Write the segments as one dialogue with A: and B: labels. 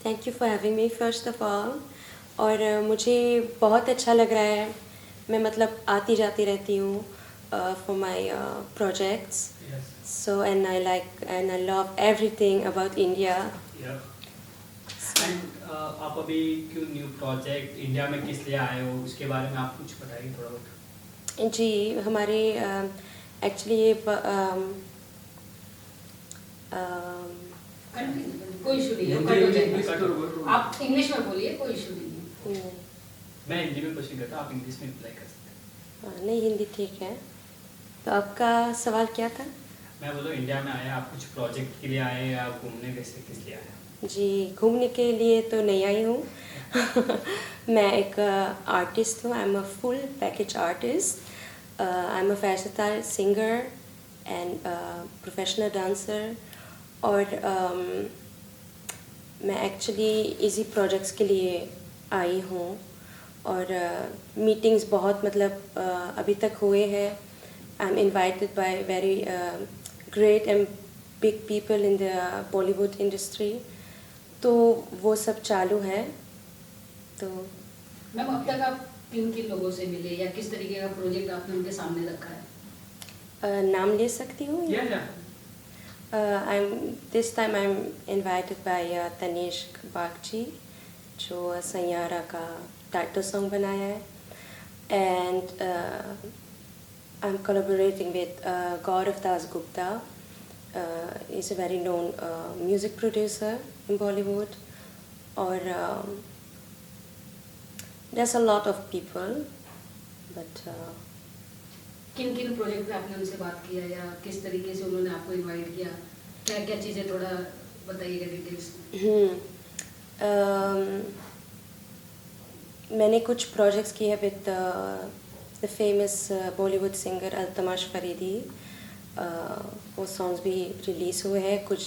A: Thank you for having me first of all. और मुझे बहुत अच्छा लग रहा है। मैं मतलब आती जाती रहती हूँ for my projects.
B: Yes.
A: So and I love everything about India.
B: Yeah. And आप अभी क्यों न्यू प्रोजेक्ट इंडिया में किस लिए आए हो उसके बारे में आप कुछ बताइए थोड़ा बहुत।
A: जी, हमारे एक्चुअली ये
C: कोई इशू नहीं है, कट हो जाएगा। आप इंग्लिश में बोलिए, कोई इशू नहीं है।
B: मैं हिंदी में क्वेश्चन करता हूँ, आप इंग्लिश में रिप्लाई कर सकते हैं।
A: नहीं, हिंदी ठीक है। तो आपका सवाल क्या था?
B: मैं बोलो इंडिया में आए आप कुछ प्रोजेक्ट के लिए आए या घूमने कैसे किस लिए आए?
A: जी, घूमने के लिए तो नहीं आई हूँ। मैं एक आर्टिस्ट हूँ। I am a full package artist. I am a versatile singer and professional dancer. और मैं एक्चुअली इसी प्रोजेक्ट्स के लिए आई हूँ। और मीटिंग्स बहुत मतलब अभी तक हुए हैं। आई am invited bye very great and big people in the Bollywood industry. तो वो सब चालू है। तो
C: मैम, अब तक आप किन किन लोगों से मिले या किस तरीके का प्रोजेक्ट आपने उनके सामने रखा है?
A: नाम ले सकती हूँ?
B: या
A: this time I am invited by Tanishk Bagchi, जो सैयारा का टाइटल सॉन्ग बनाया है। And I am collaborating with Gaurav Das Gupta. Is a very known music producer in Bollywood. और there's a lot of people, but
C: किन किन प्रोजेक्ट पे आपने उनसे बात किया या किस तरीके से उन्होंने आपको इनवाइट किया? क्या क्या चीज़ें थोड़ा बताइएगा डिटेल्स में।
A: मैंने कुछ प्रोजेक्ट्स किए with the famous Bollywood singer Altamash Faridi. वो सॉन्ग्स भी रिलीज़ हुए हैं, कुछ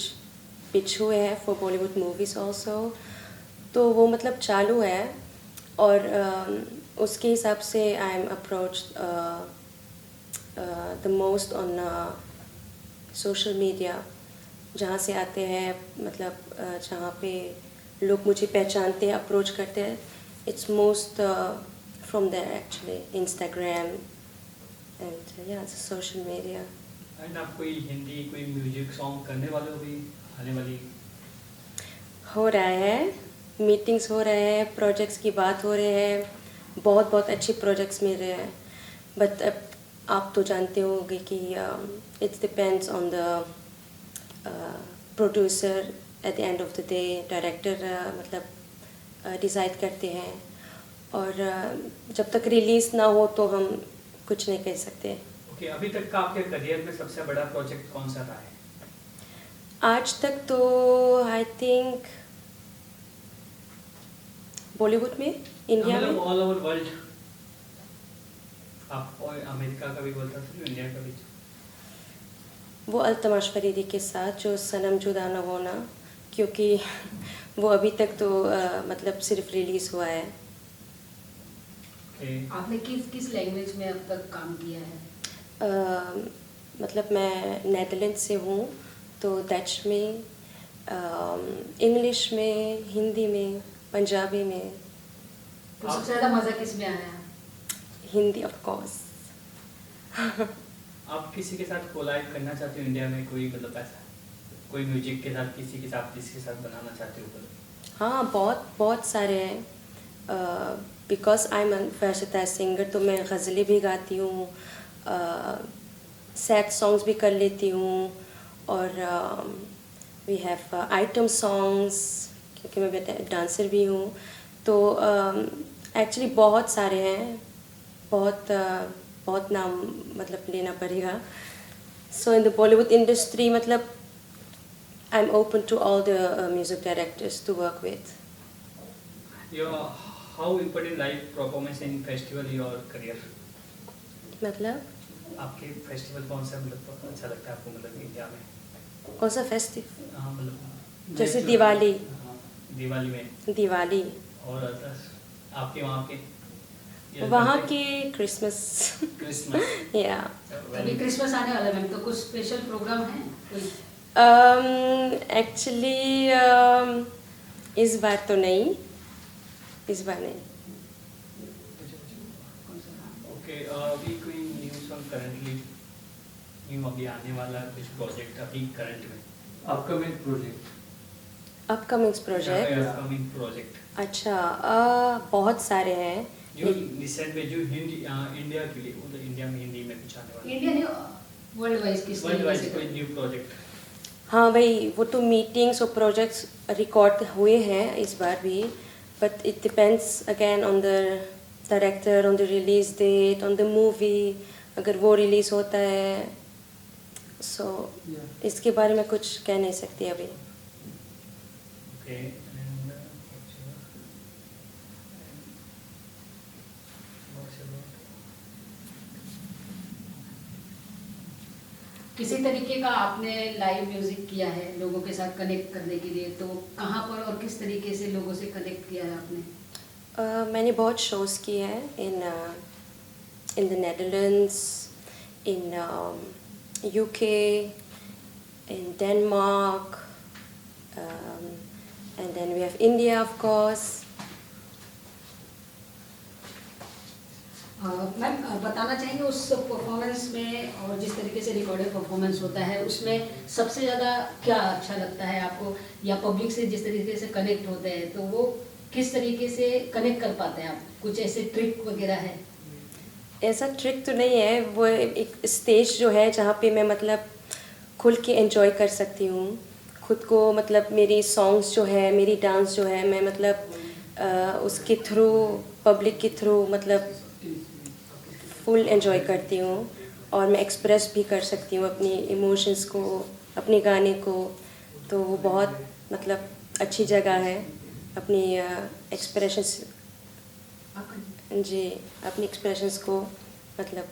A: पिच हुए हैं फॉर बॉलीवुड मूवीज़ ऑल्सो। तो वो मतलब चालू है। और उसके हिसाब से I am approach the most on social media, जहाँ से आते हैं मतलब जहाँ पे लोग मुझे पहचानते हैं, अप्रोच करते हैं। It's most from there actually, Instagram and या सोशल मीडिया।
B: एंड आप कोई हिंदी कोई म्यूजिक सॉन्ग करने वाले हो भी आने वाली?
A: हो रहा है, मीटिंग्स हो रहे हैं, प्रोजेक्ट्स की बात हो रहे हैं। बहुत बहुत अच्छे प्रोजेक्ट्स मिल रहे हैं। बट आप तो जानते होंगे कि it's depends on the producer. At the end of the day director मतलब डिसाइड करते हैं। और जब तक रिलीज़ ना हो तो हम कुछ नहीं कह सकते।
B: ओके, अभी तक का आपके करियर में सबसे बड़ा प्रोजेक्ट कौन सा रहा है?
A: आज तक तो आई थिंक बॉलीवुड में, इंडिया में,
B: ऑल ओवर वर्ल्ड। आप और अमेरिका का भी बोलता था, इंडिया का भी।
A: वो अल्तमाश फरीदी के साथ जो सनम जुदा न होना, क्योंकि वो अभी तक तो मतलब सिर्फ रिलीज़ हुआ है।
B: Okay.
C: आपने किस किस लैंग्वेज में अब तक काम किया है?
A: मतलब मैं नेदरलैंड से हूँ, तो डच में, इंग्लिश में, हिंदी में, पंजाबी में।
C: तो सबसे ज़्यादा मज़ा किस में आया?
A: Hindi of course.
B: आप किसी के साथ कोलैब करना चाहते हो इंडिया में? कोई मतलब ऐसा कोई म्यूजिक के साथ किसी के साथ जिसके साथ बनाना चाहते हो?
A: हाँ, बहुत बहुत सारे हैं। Because I am a versatile singer, तो मैं गज़लें भी गाती हूँ, सैड सॉन्ग्स भी कर लेती हूँ। और वी हैव आइटम सॉन्ग्स, क्योंकि मैं डांसर भी हूँ। तो एक्चुअली बहुत सारे हैं, बहुत नाम मतलब लेना पड़ेगा। So in the Bollywood industry मतलब I am open to all the music directors to work with.
B: How important live performance in festival your career?
A: मतलब
B: आपके फेस्टिवल कौन सा मतलब अच्छा लगता है आपको मतलब इंडिया में?
A: कौन सा फेस्टिव?
B: हाँ मतलब
A: जैसे दिवाली।
B: हाँ, दिवाली में।
A: दिवाली
B: और others? आपके वहाँ के
A: वहाँ के क्रिसमस।
B: क्रिसमस।
A: या
C: अभी क्रिसमस आने वाला है मैम, तो कुछ स्पेशल प्रोग्राम है कोई?
A: एक्चुअली इस बार तो नहीं, इस बार नहीं।
B: ओके, अभी कोई न्यू सॉन्ग करंटली न्यू अभी आने वाला कुछ प्रोजेक्ट अभी करंट में?
D: Upcoming project
A: project
B: upcoming project
A: अच्छा, बहुत सारे हैं।
B: जो रिसेंट में जो हिंदी इंडिया के लिए, मतलब इंडिया में हिंदी में कुछ आने वाला,
C: इंडिया ने वर्ल्ड वाइज किस
B: वर्ल्ड
C: तरीके
B: वाइज
C: से
B: कोई न्यू प्रोजेक्ट?
A: हाँ भाई, वो तो मीटिंग्स और प्रोजेक्ट्स रिकॉर्ड हुए हैं इस बार भी, but it depends again on the director, on the release date, on the movie, अगर वो रिलीज होता है। सो इसके बारे में कुछ कह नहीं सकती अभी।
B: ओके,
C: किसी तरीके का आपने लाइव म्यूजिक किया है लोगों के साथ कनेक्ट करने के लिए, तो कहाँ पर और किस तरीके से लोगों से कनेक्ट किया है आपने?
A: मैंने बहुत शोज़ किए हैं in the Netherlands, in UK, in Denmark, and then we have India of course.
C: Ma'am बताना चाहेंगे उस परफॉर्मेंस में और जिस तरीके से रिकॉर्डेड परफॉर्मेंस होता है उसमें सबसे ज़्यादा क्या अच्छा लगता है आपको, या पब्लिक से जिस तरीके से कनेक्ट होते हैं तो वो किस तरीके से कनेक्ट कर पाते हैं आप? कुछ ऐसे ट्रिक वगैरह है?
A: ऐसा ट्रिक तो नहीं है, वो एक स्टेज जो है जहाँ पे मैं मतलब खुल के एंजॉय कर सकती हूँ खुद को, मतलब मेरी सॉन्ग्स जो है, मेरी डांस जो है, मैं मतलब उसके थ्रू, पब्लिक के थ्रू मतलब फुल एंजॉय करती हूँ, और मैं एक्सप्रेस भी कर सकती हूँ अपनी इमोशंस को, अपने गाने को। तो वो बहुत मतलब अच्छी जगह है अपनी एक्सप्रेशंस, जी, अपनी एक्सप्रेशंस को मतलब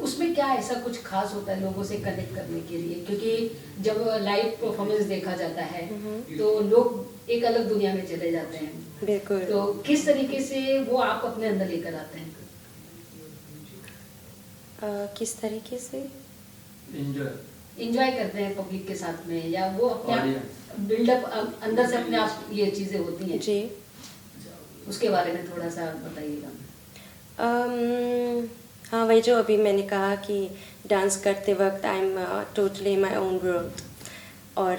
C: उसमें क्या ऐसा कुछ खास होता है लोगों से कनेक्ट करने के लिए? क्योंकि जब लाइव परफॉर्मेंस देखा जाता है तो लोग एक अलग दुनिया में चले जाते हैं,
A: बिल्कुल।
C: तो किस तरीके से वो आप अपने अंदर लेकर आते हैं?
A: किस तरीके से
C: इंजॉय करते हैं पब्लिक के साथ में, या वो अपने बिल्डअप अंदर से अपने आप ये चीज़ें होती हैं?
A: जी,
C: उसके बारे में थोड़ा सा बताइएगा।
A: हाँ, वही जो अभी मैंने कहा कि डांस करते वक्त I am totally my own world, और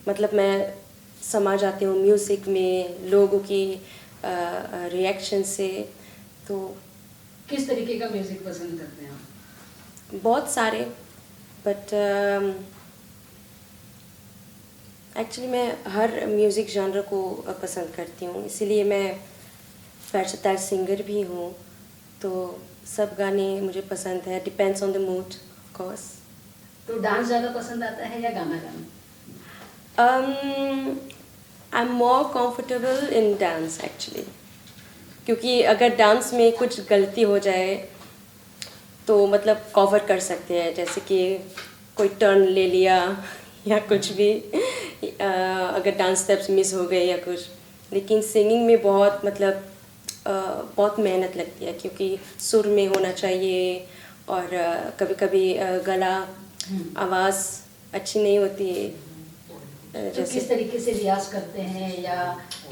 A: मतलब मैं समा जाती हूँ म्यूज़िक में, लोगों की रिएक्शन से। तो
C: किस तरीके का म्यूजिक पसंद करते हैं आप?
A: बहुत सारे, बट एक्चुअली मैं हर म्यूज़िक जॉनर को पसंद करती हूँ, इसीलिए मैं वर्सेटाइल सिंगर भी हूँ। तो सब गाने मुझे पसंद है, depends on the mood off course.
C: तो डांस ज़्यादा पसंद आता है या गाना गाना?
A: I am more comfortable in dance actually, क्योंकि अगर डांस में कुछ गलती हो जाए तो मतलब कवर कर सकते हैं, जैसे कि कोई टर्न ले लिया या कुछ भी, अगर डांस स्टेप्स मिस हो गए या कुछ। लेकिन सिंगिंग में बहुत मतलब बहुत मेहनत लगती है, क्योंकि सुर में होना चाहिए, और कभी कभी गला आवाज़ अच्छी नहीं होती है।
C: तो किस तरीके से रियाज करते हैं, या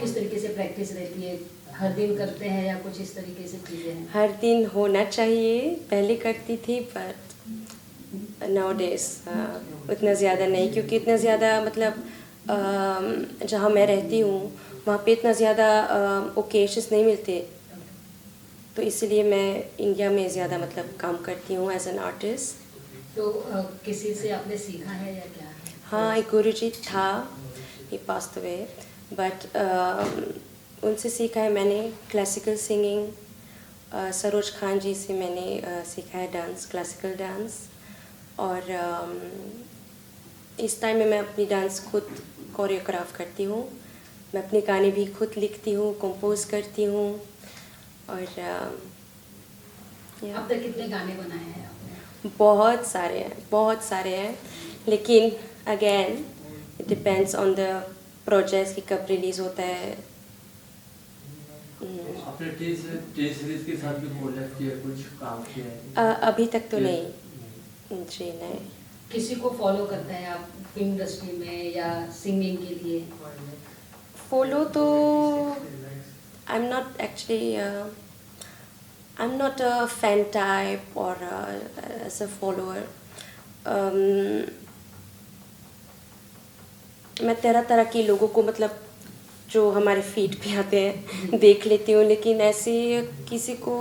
C: किस तरीके से प्रैक्टिस रहती है? हर दिन करते हैं या कुछ इस तरीके से चीज़ें हैं?
A: हर दिन होना चाहिए, पहले करती थी, बट नाउडेज उतना ज़्यादा नहीं, क्योंकि इतना ज़्यादा मतलब जहाँ मैं रहती हूँ वहाँ पे इतना ज़्यादा ओकेशंस नहीं मिलते, तो इसलिए मैं इंडिया में ज़्यादा मतलब काम करती हूँ एज एन आर्टिस्ट।
C: तो किसी से आपने सीखा है या क्या?
A: हाँ, एक गुरुजी था, ही पास्ट अवे, बट उनसे सीखा है मैंने क्लासिकल सिंगिंग। सरोज खान जी से मैंने सीखा है डांस, क्लासिकल डांस। और इस टाइम में मैं अपनी डांस खुद कोरियोग्राफ करती हूँ, मैं अपने गाने भी खुद लिखती हूँ, कंपोज करती हूँ। और
C: अब तक कितने गाने बनाए हैं आपने?
A: बहुत सारे हैं, लेकिन again it depends on the project कि कब रिलीज़ होता है।
D: आपने टी सीरीज के साथ भी कोलैब किया, कुछ काम किया है?
A: अभी तक तो नहीं जी, नहीं।
C: किसी को फॉलो करते हैं आप फिल्म इंडस्ट्री में या सिंगिंग के लिए?
A: फॉलो तो I am not actually I am not a fan type और एज अ फॉलोअर. मैं तरह तरह के लोगों को मतलब जो हमारे फीड पे आते हैं देख लेती हूँ, लेकिन ऐसे किसी को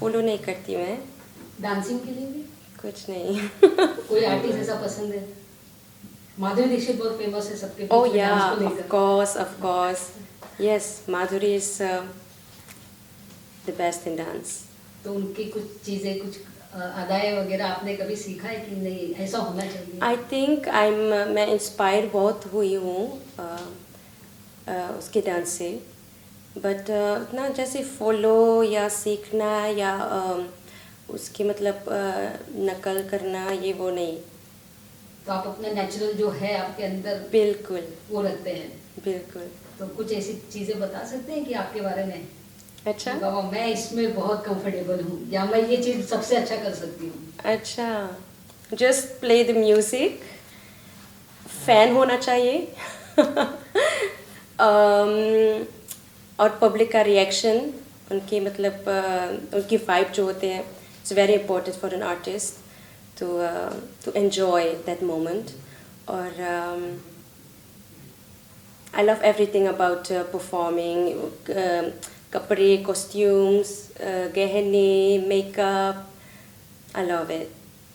A: फॉलो नहीं करती हूँ मैं.
C: डांसिंग के लिए भी
A: कुछ नहीं.
C: कोई आर्टिस्ट ऐसा पसंद है? माधुरी दीक्षित बहुत फेमस है सबके बीच
A: Oh
C: में
A: yeah,
C: डांस को
A: of
C: लेकर.
A: course, of course. Yes, Madhuri is the best in dance.
C: तो उनकी कुछ चीजें, कुछ अदाएं वगैरह आपने कभी सीखा है कि नहीं ऐसा होना चाहिए?
A: I think मैं इंस्पायर बहुत हुई हूँ उसके डांस से, बट उतना जैसे फॉलो या सीखना या उसके मतलब नकल करना ये वो नहीं.
C: तो आप अपना नेचुरल जो है आपके अंदर
A: बिल्कुल
C: वो रखते हैं.
A: बिल्कुल.
C: तो कुछ ऐसी चीजें बता सकते हैं कि आपके बारे में
A: अच्छा
C: कि बाबा मैं इसमें बहुत कंफर्टेबल हूँ या मैं ये चीज सबसे अच्छा कर सकती हूँ?
A: अच्छा. Just play the music. Fan होना चाहिए. और पब्लिक का रिएक्शन, उनके मतलब उनकी वाइब जो होते हैं, it's very important for an artist to enjoy that moment. और I love everything about performing. कपड़े, costumes, गहने, makeup. I love it.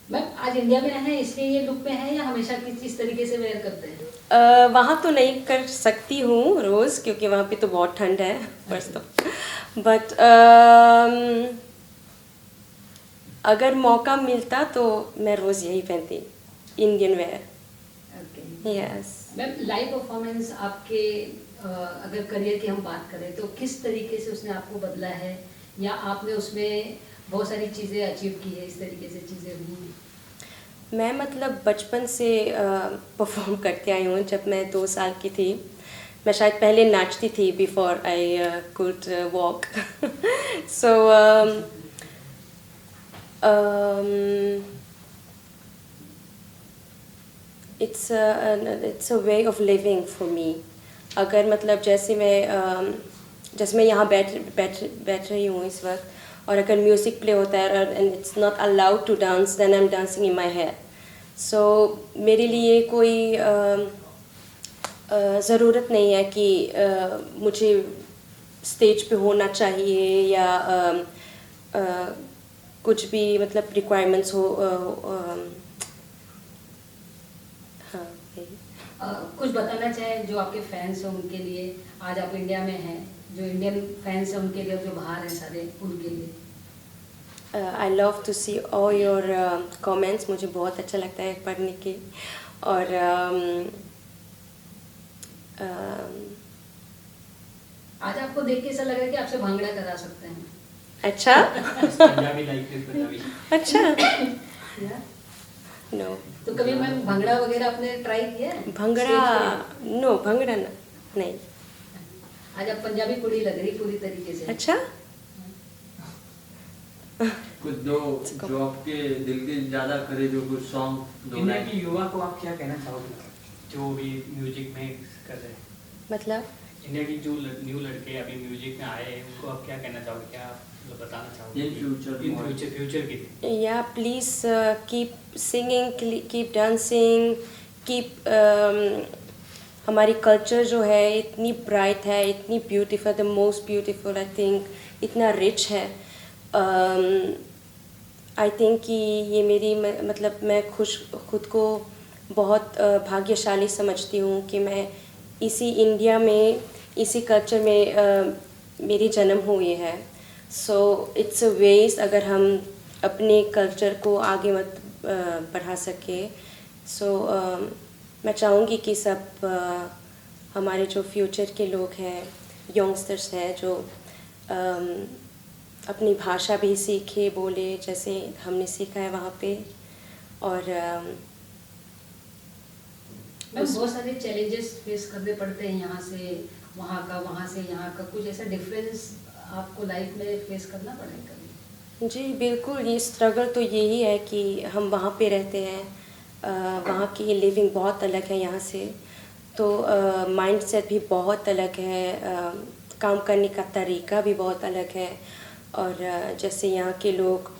C: Ma'am आज इंडिया में हैं इसलिए ये लुक में है या हमेशा किस तरीके से वेयर करते हैं?
A: वहाँ तो नहीं कर सकती हूँ रोज़, क्योंकि वहाँ पे तो बहुत ठंड है फर्स्ट तो. बट अगर मौका मिलता तो मैं रोज़ यही पहनती, Indian wear.
C: Okay.
A: Yes.
C: Ma'am live performance आपके अगर करियर की हम बात करें तो किस तरीके से उसने आपको बदला है या आपने उसमें बहुत सारी चीज़ें अचीव की है, इस तरीके से चीज़ें हुई हैं?
A: मैं मतलब बचपन से परफॉर्म करती आई हूँ. जब मैं 2 साल की थी, मैं शायद पहले नाचती थी before I could walk. So it's a way of living for me. अगर मतलब जैसे मैं यहाँ बैठ रही हूँ इस वक्त, और अगर म्यूज़िक प्ले होता है and it's not allowed to dance, then I am dancing in my head. So मेरे लिए कोई ज़रूरत नहीं है कि मुझे स्टेज पे होना चाहिए या कुछ भी मतलब रिक्वायरमेंट्स हो. हाँ.
C: कुछ बताना चाहें जो आपके फैंस हैं उनके लिए, आज आप इंडिया में हैं, जो इंडियन फैंस हैं उनके लिए, जो बाहर हैं सारे उनके लिए?
A: I love to see all your comments. मुझे बहुत अच्छा लगता है पढ़ने के. और
C: आज आपको देख के ऐसा लग रहा है कि आपसे भांगड़ा करा सकते हैं.
A: अच्छा.
B: पंजाबी लाइक पंजाबी.
A: अच्छा.
C: या?
A: नो.
C: तो कभी मैम भांगड़ा वगैरह आपने ट्राई किया है?
A: भंगड़ा.
C: Stage
A: नो भंगड़ा नहीं.
C: पे? आज आप पंजाबी कुड़ी लग रही पूरी तरीके से.
A: अच्छा.
D: कुछ दो जो आपके दिल के ज्यादा करीब हो, कुछ सॉन्ग दो
B: इंडिया
D: लाइन.
B: की युवा को आप क्या कहना चाहोगे जो भी म्यूजिक में कर रहे हैं?
A: मतलब
B: इंडिया की जो न्यू लड़के अभी म्यूजिक में आए हैं उनको आप क्या कहना चाहोगे, क्या आप मतलब बताना चाहोगे
D: In future,
B: in
D: more.
B: Future के लिए?
A: या please keep singing, keep dancing, keep हमारी कल्चर जो है इतनी ब्राइट है, इतनी beautiful, the most beautiful I think, इतना रिच है. आई थिंक कि ये मेरी मतलब मैं खुद को बहुत भाग्यशाली समझती हूँ कि मैं इसी इंडिया में, इसी कल्चर में मेरी जन्म हुई है. सो इट्स अ वेस्ट अगर हम अपने कल्चर को आगे मत बढ़ा सके. सो मैं चाहूँगी कि सब हमारे जो फ्यूचर के लोग हैं, यंगस्टर्स हैं, जो अपनी भाषा भी सीखे, बोले जैसे हमने सीखा है वहाँ पे. और
C: मैम बहुत सारे चैलेंजेस फेस करने पड़ते हैं, यहाँ से वहाँ का, वहाँ से यहाँ का. कुछ ऐसा डिफरेंस आपको लाइफ में फेस करना पड़े कभी?
A: जी बिल्कुल. ये स्ट्रगल तो यही है कि हम वहाँ पे रहते हैं, वहाँ की लिविंग बहुत अलग है यहाँ से, तो माइंड सेट भी बहुत अलग है, काम करने का तरीका भी बहुत अलग है। और जैसे यहाँ के लोग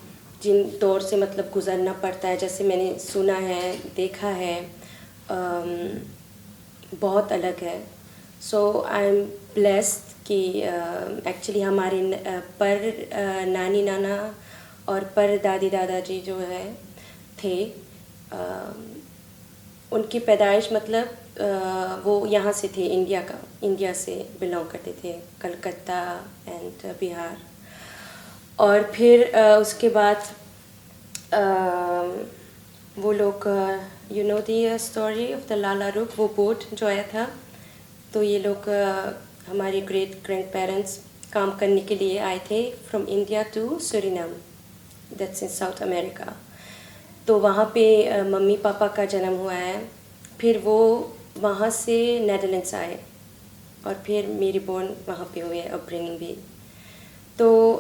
A: जिन दौर से मतलब गुज़रना पड़ता है, जैसे मैंने सुना है, देखा है, बहुत अलग है। सो आई एम ब्लेस्ड कि एक्चुअली हमारे नानी नाना और पर दादी दादाजी जो है थे, उनकी पैदाइश मतलब वो यहाँ से थे, इंडिया से बिलोंग करते थे, कलकत्ता एंड बिहार। और फिर उसके बाद वो लोग, you know the story of the Lalla Rookh, वो बोट जो आया था, तो ये लोग हमारे ग्रेट ग्रैंड पेरेंट्स काम करने के लिए आए थे from India to Suriname, that's in South America. तो वहाँ पे मम्मी पापा का जन्म हुआ है, फिर वो वहाँ से नेदरलैंड्स आए और फिर मेरी बॉर्न वहाँ पे हुई है, अपब्रिंगिंग भी। तो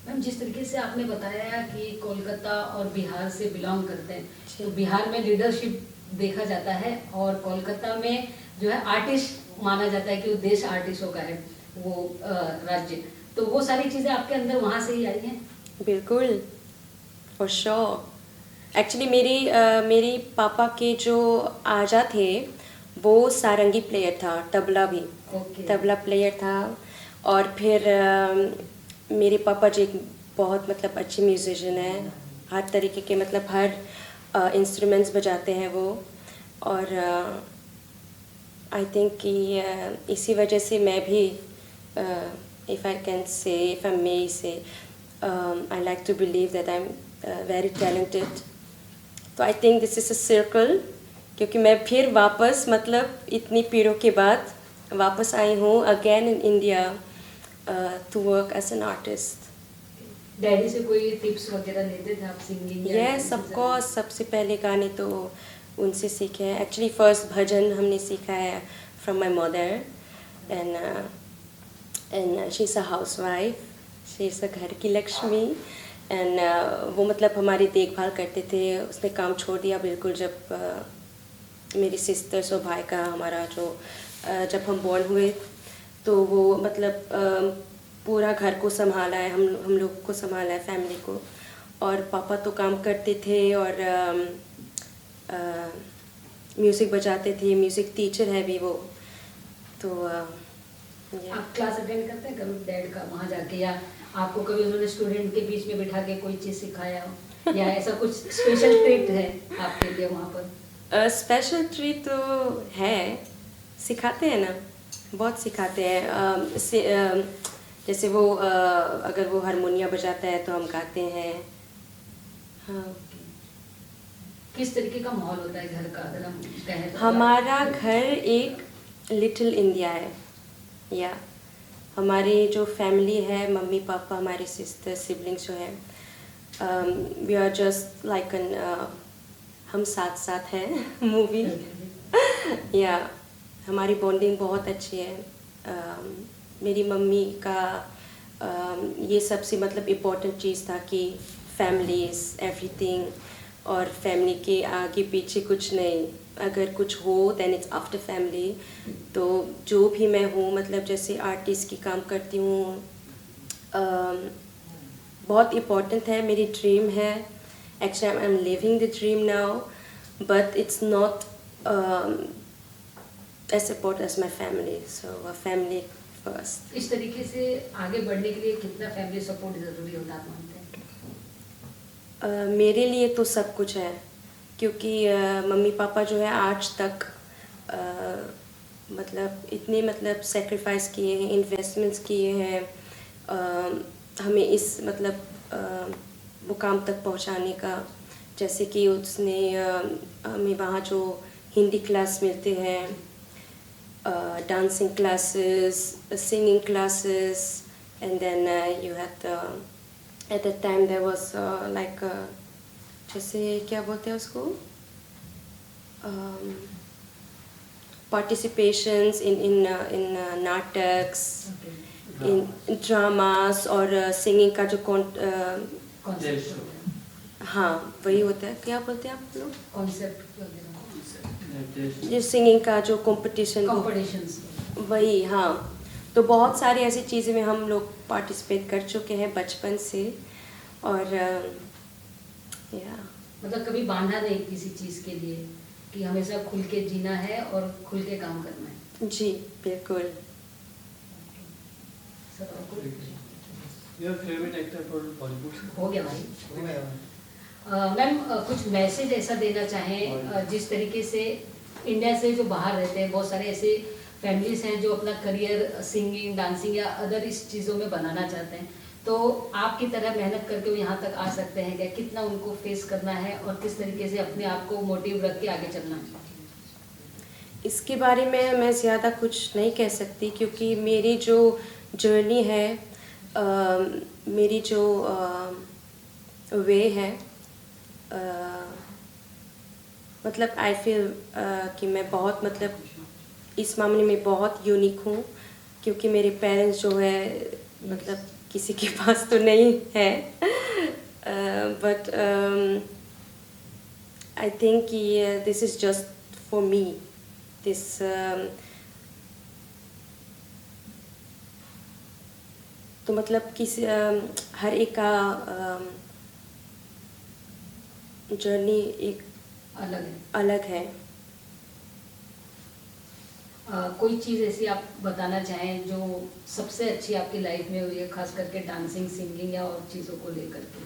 C: मैम, जिस तरीके से आपने बताया कि कोलकाता और बिहार से बिलोंग करते हैं, तो बिहार में लीडरशिप देखा जाता है और कोलकाता में जो है आर्टिस्ट माना जाता है कि वो देश आर्टिस्टों का है, वो राज्य। तो वो सारी चीज़ें आपके अंदर वहाँ से ही आई हैं?
A: बिल्कुल, फॉर श्योर। एक्चुअली मेरी पापा के जो आजा थे वो सारंगी प्लेयर था, तबला भी, तबला प्लेयर था। और फिर मेरे पापा जी बहुत मतलब अच्छे म्यूजिशियन हैं, हर तरीके के मतलब हर इंस्ट्रूमेंट्स बजाते हैं वो। और आई थिंक कि इसी वजह से मैं भी, if I can say, if I may say, I like to believe that I am very talented. तो I think this is a circle, क्योंकि मैं फिर वापस मतलब इतनी पीढ़ियों के बाद वापस आई हूँ again in India to work as an artist.
C: Daddy से कोई टिप्स वगैरह लेते थे आप सिंगिंग?
A: Yes, of course. सबसे पहले गाने तो उनसे सीखे हैं। एक्चुअली फर्स्ट भजन हमने सीखा है from my mother, and she is a housewife, she is a घर की लक्ष्मी। एंड वो मतलब हमारी देखभाल करते थे। उसने काम छोड़ दिया बिल्कुल जब मेरी सिस्टर्स और भाई का हमारा जो जब हम बॉर्न हुए, तो वो मतलब पूरा घर को संभाला है, हम लोग को संभाला है, फैमिली को। और पापा तो काम करते थे और म्यूज़िक बजाते थे, म्यूज़िक टीचर है भी वो। तो
C: आप क्लास अटेंड करते हैं कभी डैड का वहाँ जाके, या आपको कभी उन्होंने स्टूडेंट के बीच में बिठा के कोई चीज़ सिखाया हो, या ऐसा कुछ स्पेशल ट्रीट है आपके लिए वहाँ पर?
A: स्पेशल ट्रीट तो है, सिखाते हैं ना, बहुत सिखाते हैं। जैसे वो अगर वो हारमोनिया बजाता है तो हम गाते हैं। हाँ।
C: किस तरीके का माहौल होता है घर का, अगर हम कहें तो?
A: हमारा घर एक लिटिल इंडिया है। या हमारी जो फैमिली है, मम्मी पापा, हमारी सिस्टर, सिबलिंग्स जो है, we are just like an, हम साथ साथ हैं मूवी। या हमारी बॉन्डिंग बहुत अच्छी है। मेरी मम्मी का ये सबसे मतलब इम्पोर्टेंट चीज़ था कि फैमिली इज़ एवरीथिंग, और फैमिली के आगे पीछे कुछ नहीं, अगर कुछ हो दैन इट्स आफ्टर फैमिली। तो जो भी मैं हूँ, मतलब जैसे आर्टिस्ट की काम करती हूँ, बहुत इम्पोर्टेंट है, मेरी ड्रीम है। Actually I am living the dream now, but it's not as important as my family, so a family first.
C: इस तरीके से आगे बढ़ने के लिए कितना फैमिली सपोर्ट ज़रूरी होता है आप मानते हैं?
A: मेरे लिए तो सब कुछ है, क्योंकि मम्मी पापा जो है आज तक मतलब इतने मतलब सेक्रीफाइस किए हैं, इन्वेस्टमेंट्स किए हैं हमें इस मतलब मुकाम तक पहुंचाने का। जैसे कि उसने हमें वहाँ जो हिंदी क्लास मिलते हैं, dancing classes, singing classes, and then you had at that time there was like जैसे क्या बोलते हैं उसको, participations in नाटक्स, in dramas, और singing का जो हाँ वही होता है, क्या बोलते हैं आप लोग,
C: कॉन्सेप्ट
A: जो सिंगिंग का जो कंपटीशन,
C: कॉम्पिटिशन्स।
A: वही। हाँ, तो बहुत सारी ऐसी चीज़ें में हम लोग पार्टिसिपेट कर चुके हैं बचपन से। और या
C: मतलब कभी बांधा नहीं किसी चीज़ के लिए कि हमेशा खुल के जीना है और खुल के काम करना है।
A: जी बिल्कुल।
C: सर और कोई?
D: Your favourite actor for Bollywood?
C: हो गया भाई। मैम कुछ मैसेज ऐसा देना चाहें जिस तरीके से इंडिया से जो बाहर रहते हैं बहुत सारे ऐसे फैमिलीज हैं जो अपना करियर सिंगिंग डांसिंग या अदर इस चीज़ों में बनाना चाहते हैं, तो आपकी तरह मेहनत करके वो यहाँ तक आ सकते हैं क्या? कितना उनको फेस करना है और किस तरीके से अपने आप को मोटिव रख के आगे चलना है?
A: इसके बारे में मैं ज़्यादा कुछ नहीं कह सकती, क्योंकि मेरी जो जर्नी है, मेरी जो वे है, मतलब आई फील कि मैं बहुत, मतलब इस मामले में बहुत यूनिक हूँ, क्योंकि मेरे पेरेंट्स जो है मतलब किसी के पास तो नहीं है, बट आई थिंक कि this is just for me, this तो मतलब किसी हर एक का जर्नी एक
C: अलग है।
A: अलग है।
C: कोई चीज़ ऐसी आप बताना चाहें जो सबसे अच्छी आपकी लाइफ में हुई है, खास करके डांसिंग सिंगिंग या और चीज़ों को लेकर के?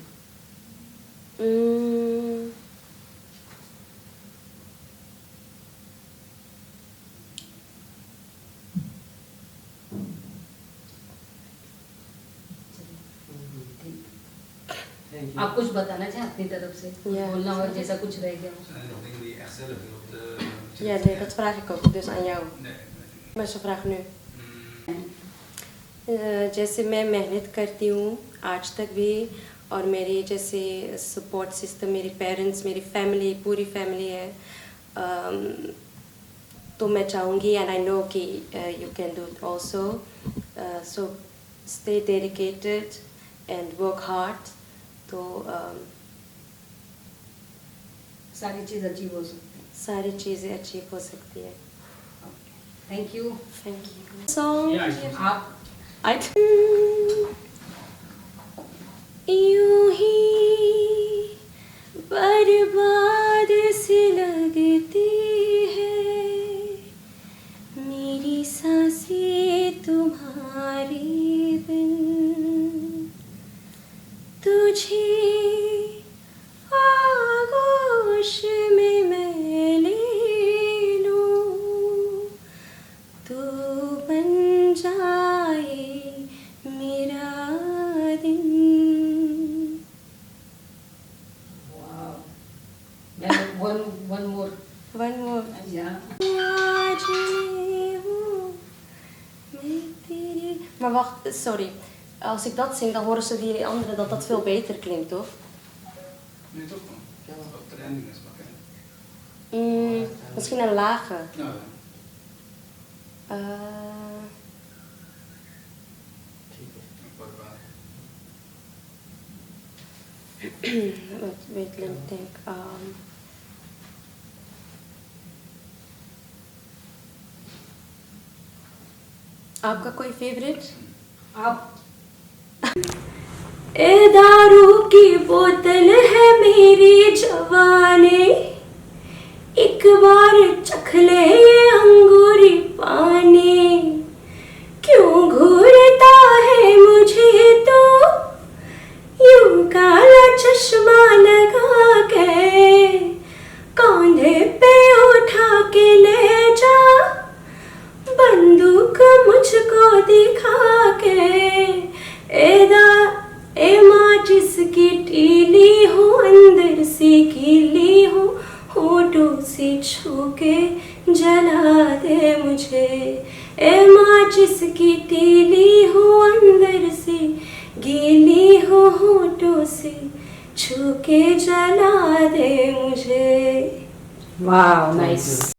D: Thank you.
C: आप कुछ बताना चाहें अपनी तरफ से,
A: Ja.
C: बोलना और जैसा कुछ रह गया हो?
E: Zijn er nog dingen die je echt zelf wilt?
A: Ja, nee, dat vraag ik ook dus aan jou.
E: Nee.
A: Maar ze vraagt nu.
E: Mm,
A: जैसे मैं मेहनत करती हूँ आज तक भी, और मेरी जैसे सपोर्ट सिस्टम, मेरे पेरेंट्स, मेरी फैमिली, पूरी फैमिली है, तो मैं चाहूँगी एंड आई नो कि you can do it also, so stay dedicated and work hard, तो
C: सारी चीज़ अचीव हो सकती है।
A: सारी चीज़ें अचीव हो सकती है।
C: Thank you.
A: Thank you. Song
C: आप
A: यूं ही बर्बाद सी लगती है मेरी सांसें तुम्हारे बिन, तुझे आगोश में मैं ले लूं, तू बन जाए मेरा दिन।
C: One more.
A: One more.
C: या
A: आज मैं हूँ, मैं तेरे... Maar wacht, sorry. Als ik dat zing, dan horen ze die anderen dat dat veel beter klinkt, toch?
E: nee, toch wel. Ja, wat de ending is, maar ken
A: Misschien een lage.
E: Ja, barbare.
A: Wait, let me think. आपका कोई favourite?
C: आप
A: ए दारू की बोतल है मेरी जवानी, एक बार चख ले ये अंगूरी पानी, क्यों घूरता है मुझे तो यूं काला चश्मा लगा के, कांधे पे उठा के ले जा बंदूक मुझको दिखा के, ए माचिस की तीली हो अंदर से गीली हो, होठों से छू के जला दे मुझे, ए माचिस की तीली हो अंदर से गीली हो, होठों से छू के जला दे मुझे।
C: वाह नाइस।